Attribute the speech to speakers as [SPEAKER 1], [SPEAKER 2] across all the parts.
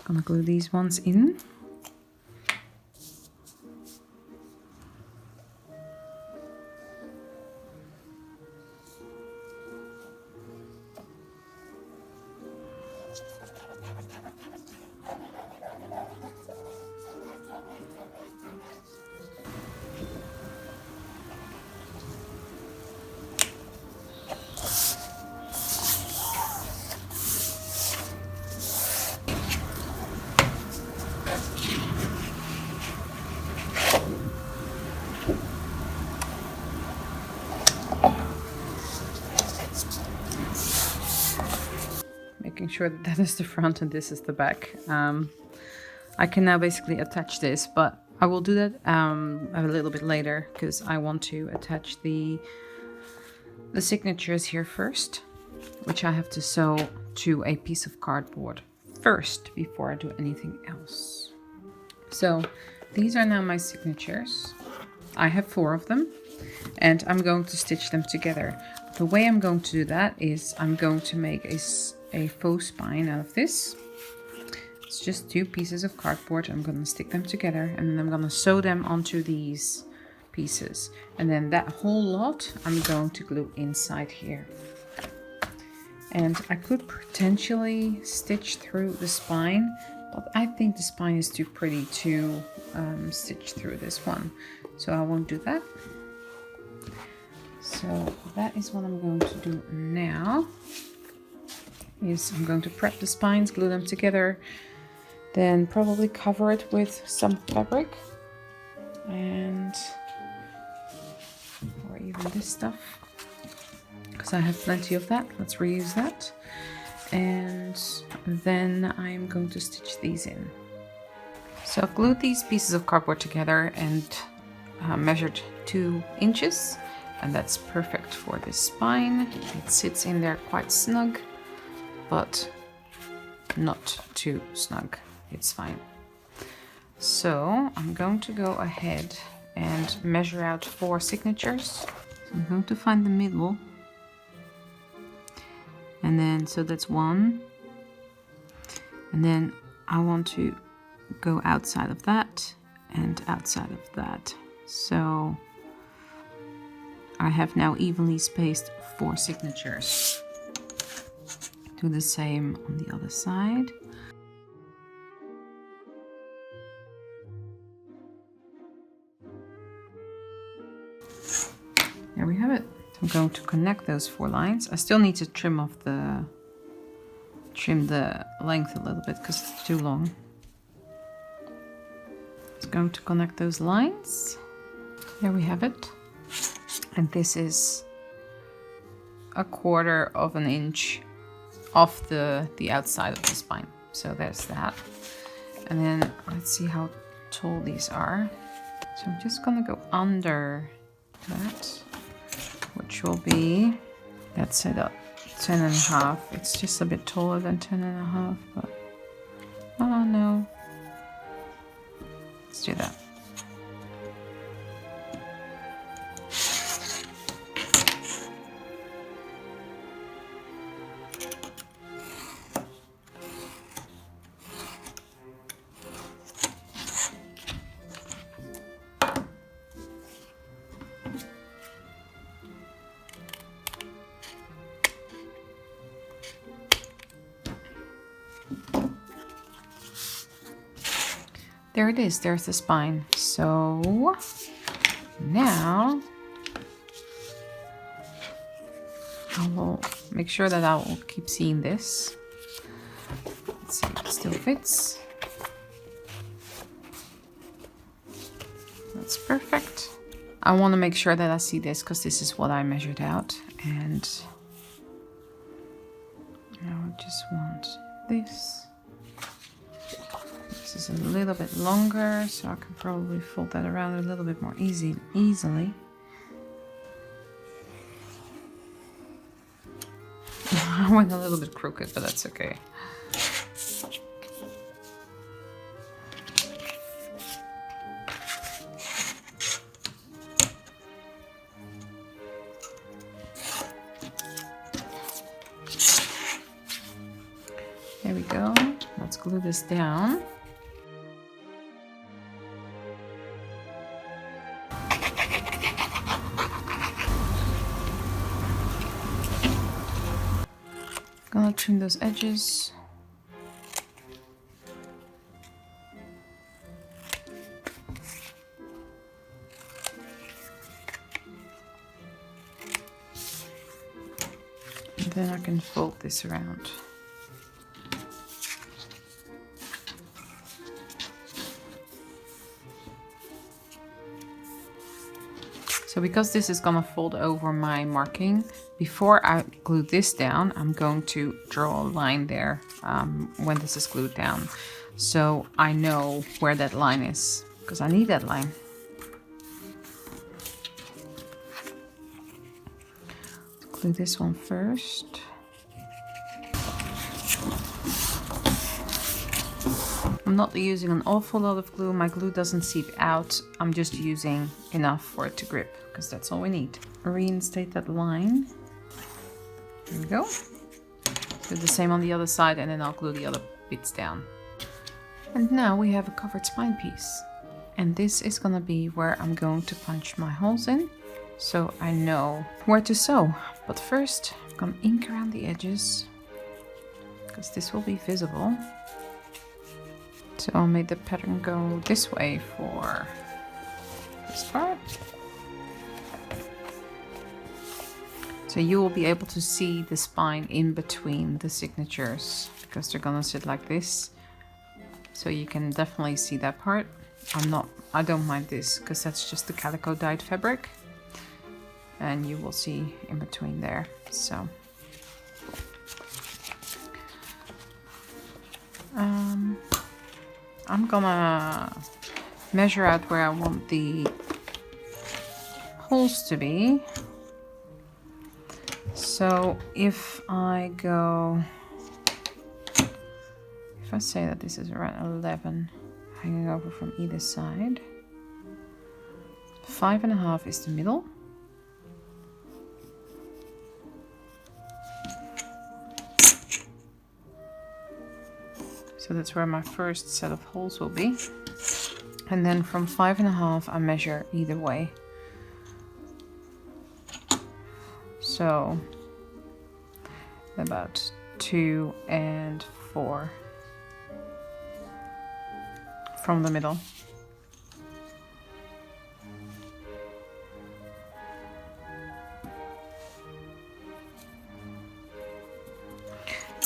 [SPEAKER 1] gonna glue these ones in. Making sure that that is the front and this is the back. I can now basically attach this, but I will do that a little bit later because I want to attach the signatures here first, which I have to sew to a piece of cardboard first before I do anything else. So these are now my signatures. I have 4 of them and I'm going to stitch them together. The way I'm going to do that is I'm going to make a faux spine out of this. It's just 2 pieces of cardboard. I'm going to stick them together and then I'm going to sew them onto these pieces. And then that whole lot I'm going to glue inside here. And I could potentially stitch through the spine, but I think the spine is too pretty to stitch through this one. So I won't do that. So that is what I'm going to do now. Is I'm going to prep the spines, glue them together, then probably cover it with some fabric and or even this stuff because I have plenty of that. Let's reuse that. And then I'm going to stitch these in. So I've glued these pieces of cardboard together and measured 2 inches, and that's perfect for this spine. It sits in there quite snug, but not too snug. It's fine. So I'm going to go ahead and measure out 4 signatures. So I'm going to find the middle. And then, so that's 1. And then I want to go outside of that and outside of that. So I have now evenly spaced 4 signatures. Do the same on the other side. There we have it. I'm going to connect those 4 lines. I still need to trim the length a little bit because it's too long. Just going to connect those lines. There we have it. And this is 1/4 of an inch off the outside of the spine. So there's that. And then let's see how tall these are. So I'm just gonna go under that, which will be, that's it up, 10.5. It's just a bit taller than 10.5, but oh no. Let's do that. There it is, there's the spine. So now I will make sure that I will keep seeing this. Let's see if it still fits. That's perfect. I want to make sure that I see this because this is what I measured out, and I just want this. This is a little bit longer, so I can probably fold that around a little bit more easily. I went a little bit crooked, but that's okay. There we go. That's let's glue this down. Gonna trim those edges. And then I can fold this around. So because this is gonna fold over my marking, before I glue this down, I'm going to draw a line there when this is glued down. So I know where that line is, because I need that line. Let's glue this one first. I'm not using an awful lot of glue. My glue doesn't seep out. I'm just using enough for it to grip, because that's all we need. Reinstate that line. There we go. Do the same on the other side, and then I'll glue the other bits down. And now we have a covered spine piece. And this is gonna be where I'm going to punch my holes in, so I know where to sew. But first, I'm gonna ink around the edges, because this will be visible. So I'll make the pattern go this way for this part. So you will be able to see the spine in between the signatures, because they're gonna sit like this. So you can definitely see that part. I don't mind this, because that's just the calico dyed fabric. And you will see in between there, so. I'm gonna measure out where I want the holes to be. So if I say that this is around 11, hanging over from either side, 5.5 is the middle. So that's where my first set of holes will be. And then from 5.5 I measure either way. So about 2 and 4 from the middle.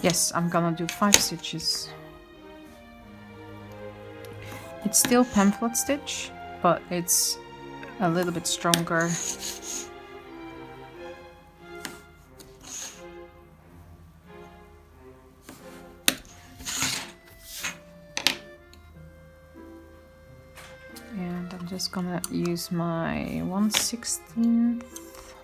[SPEAKER 1] Yes, I'm gonna do 5 stitches. It's still pamphlet stitch, but it's a little bit stronger. And I'm just gonna use my 1/16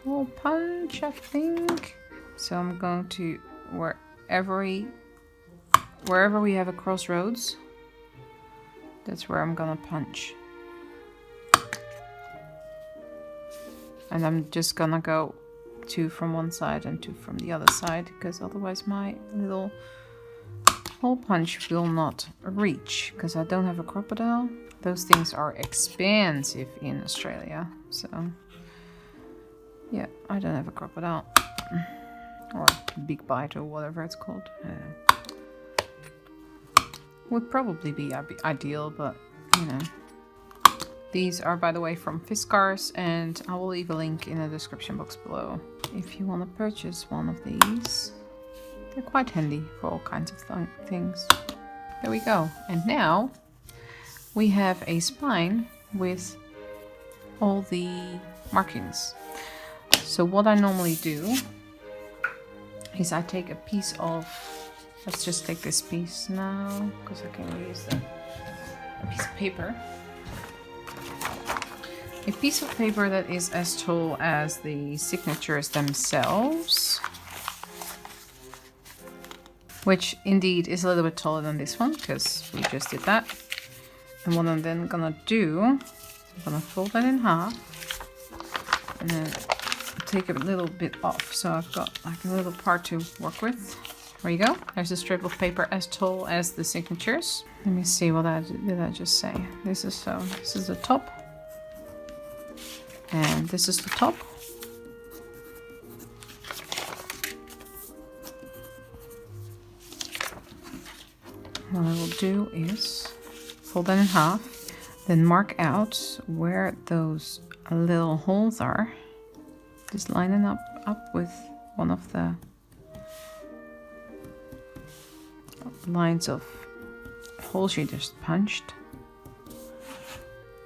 [SPEAKER 1] hole punch, I think. So I'm going to, wherever we have a crossroads, that's where I'm gonna punch. And I'm just gonna go 2 from one side and 2 from the other side, because otherwise my little hole punch will not reach, because I don't have a crocodile. Those things are expensive in Australia, so yeah, I don't have a crocodile. Or big bite or whatever it's called. Would probably be ideal, but you know. These are, by the way, from Fiskars, and I will leave a link in the description box below if you want to purchase one of these. They're quite handy for all kinds of things. There we go. And now we have a spine with all the markings. So what I normally do is I take a piece of, let's just take this piece now, because I can reuse a piece of paper. A piece of paper that is as tall as the signatures themselves, which indeed is a little bit taller than this one, because we just did that. And what I'm then gonna do, I'm gonna fold that in half, and then take a little bit off, so I've got like a little part to work with. There you go. There's a strip of paper as tall as the signatures. Let me see what did I just say. This is the top. And this is the top. What I will do is fold that in half, then mark out where those little holes are. Just line them up with one of the lines of holes you just punched.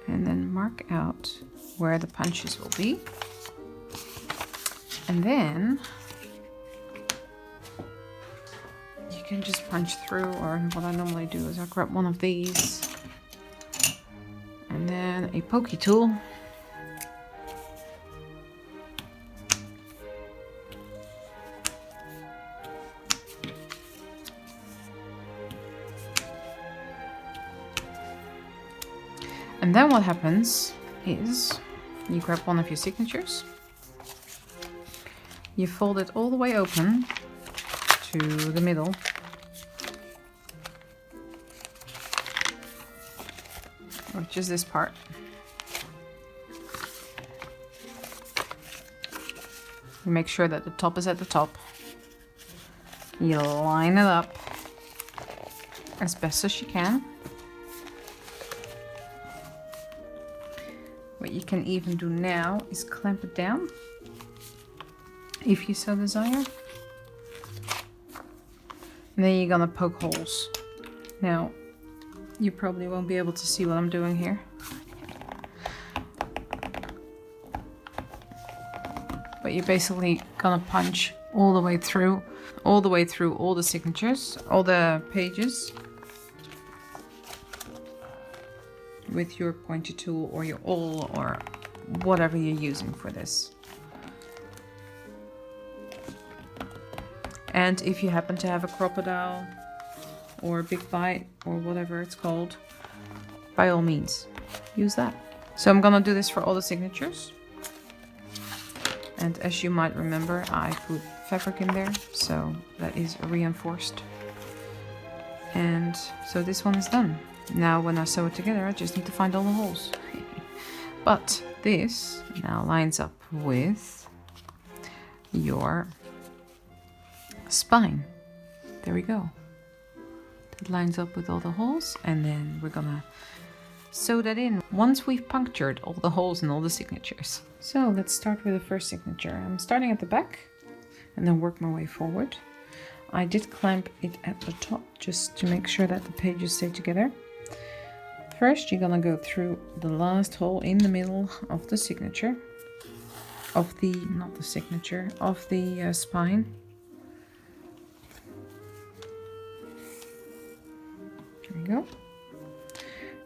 [SPEAKER 1] And then mark out where the punches will be. And then you can just punch through, or what I normally do is I grab one of these and then a pokey tool. And then what happens is you grab one of your signatures, you fold it all the way open to the middle, or just this part. You make sure that the top is at the top. You line it up as best as you can. What you can even do now is clamp it down, if you so desire. And then you're gonna poke holes. Now, you probably won't be able to see what I'm doing here. But you're basically gonna punch all the way through all the signatures, all the pages, with your pointy tool or your awl or whatever you're using for this. And if you happen to have a crocodile or a big bite or whatever it's called, by all means, use that. So I'm gonna do this for all the signatures. And as you might remember, I put fabric in there, so that is reinforced. And so this one is done. Now when I sew it together, I just need to find all the holes. But this now lines up with your spine. There we go. It lines up with all the holes, and then we're gonna sew that in once we've punctured all the holes and all the signatures. So let's start with the first signature. I'm starting at the back and then work my way forward. I did clamp it at the top just to make sure that the pages stay together. First, you're gonna go through the last hole in the middle of the signature, of the spine. There we go.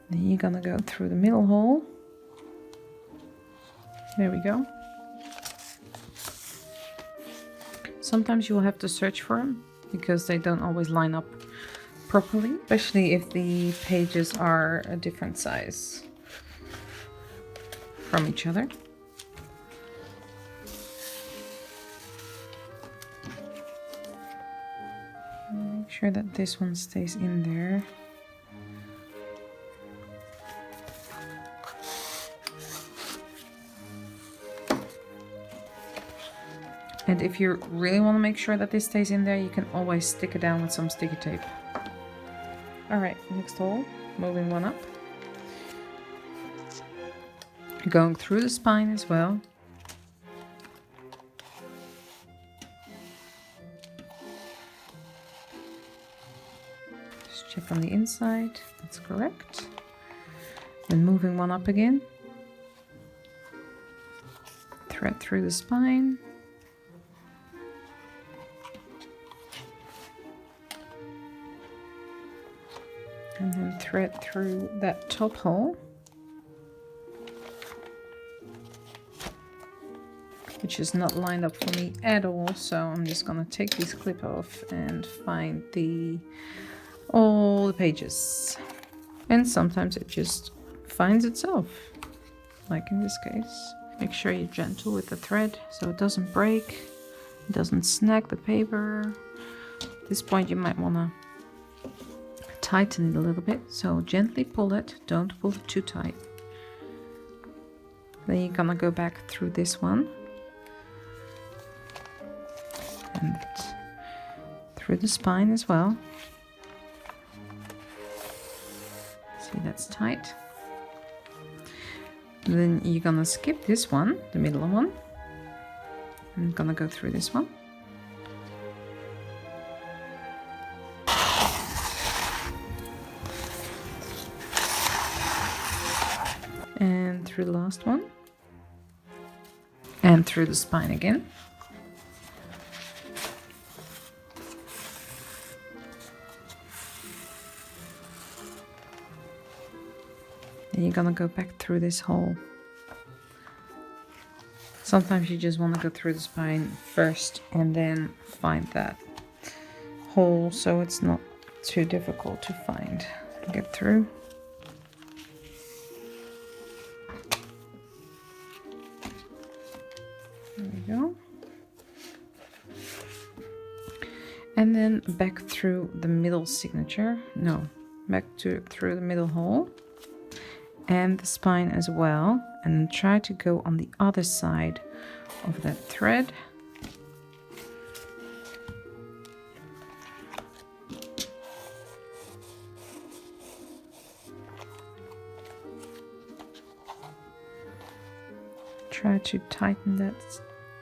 [SPEAKER 1] Then you're gonna go through the middle hole. There we go. Sometimes you will have to search for them because they don't always line up properly, especially if the pages are a different size from each other. Make sure that this one stays in there. And if you really want to make sure that this stays in there, you can always stick it down with some sticky tape. Alright, next hole, moving one up. Going through the spine as well. Just check on the inside, that's correct. Then moving one up again. Thread through the spine. And then thread through that top hole, which is not lined up for me at all, so I'm just gonna take this clip off and find all the pages. And sometimes it just finds itself, like in this case. Make sure you're gentle with the thread so it doesn't break, it doesn't snag the paper, At this point you might want to tighten it a little bit, so gently pull it, don't pull it too tight. Then you're gonna go back through this one and through the spine as well. See, that's tight. Then you're gonna skip this one, the middle one, and gonna go through this one. And through the last one. And through the spine again. Then you're gonna go back through this hole. Sometimes you just want to go through the spine first and then find that hole so it's not too difficult to find and get through. There we go. And then back through the middle signature. No, back through the middle hole. And the spine as well, and then try to go on the other side of that thread. Try to tighten that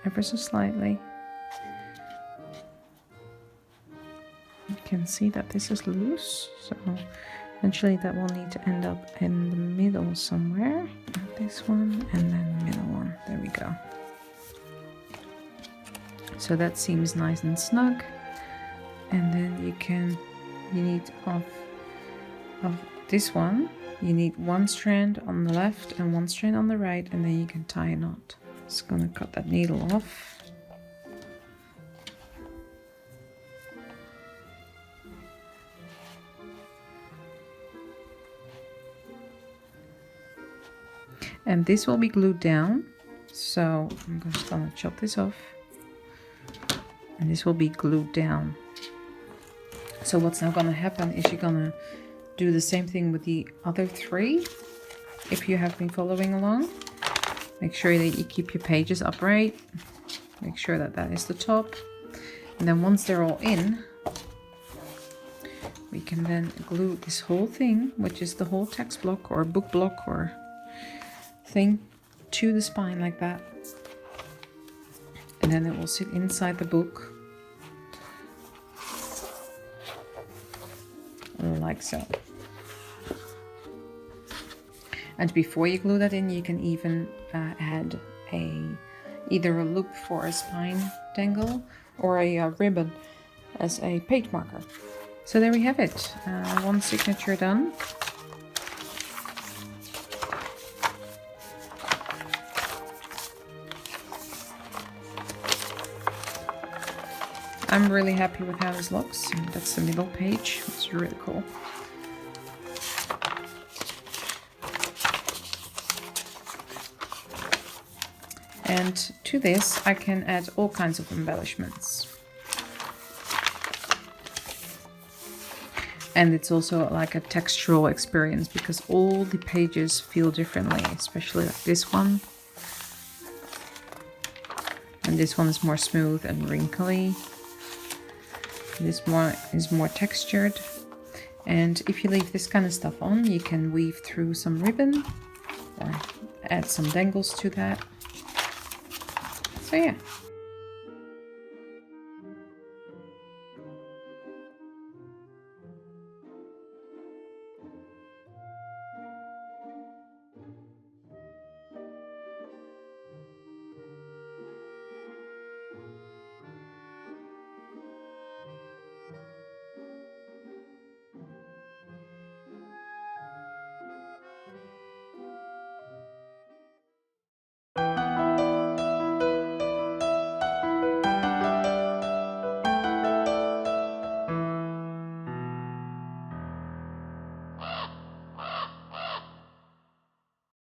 [SPEAKER 1] ever so slightly. You can see that this is loose, so eventually that will need to end up in the middle somewhere. This one and then the middle one. There we go. So that seems nice and snug. And then you need of this one, you need one strand on the left and one strand on the right, and then you can tie a knot. Just gonna cut that needle off. And this will be glued down, so I'm just gonna chop this off, and this will be glued down. So what's now gonna happen is you're gonna do the same thing with the other three. If you have been following along, make sure that you keep your pages upright. Make sure that that is the top, and then once they're all in, we can then glue this whole thing, which is the whole text block or book block or thing, to the spine like that, and then it will sit inside the book like so. And before you glue that in, you can even add either a loop for a spine dangle or a ribbon as a page marker. So there we have it, one signature done. I'm really happy with how this looks. That's the middle page. It's really cool. And to this, I can add all kinds of embellishments. And it's also like a textural experience because all the pages feel differently, especially like this one. And this one is more smooth and wrinkly. This one is more textured. And if you leave this kind of stuff on, you can weave through some ribbon or add some dangles to that. So yeah,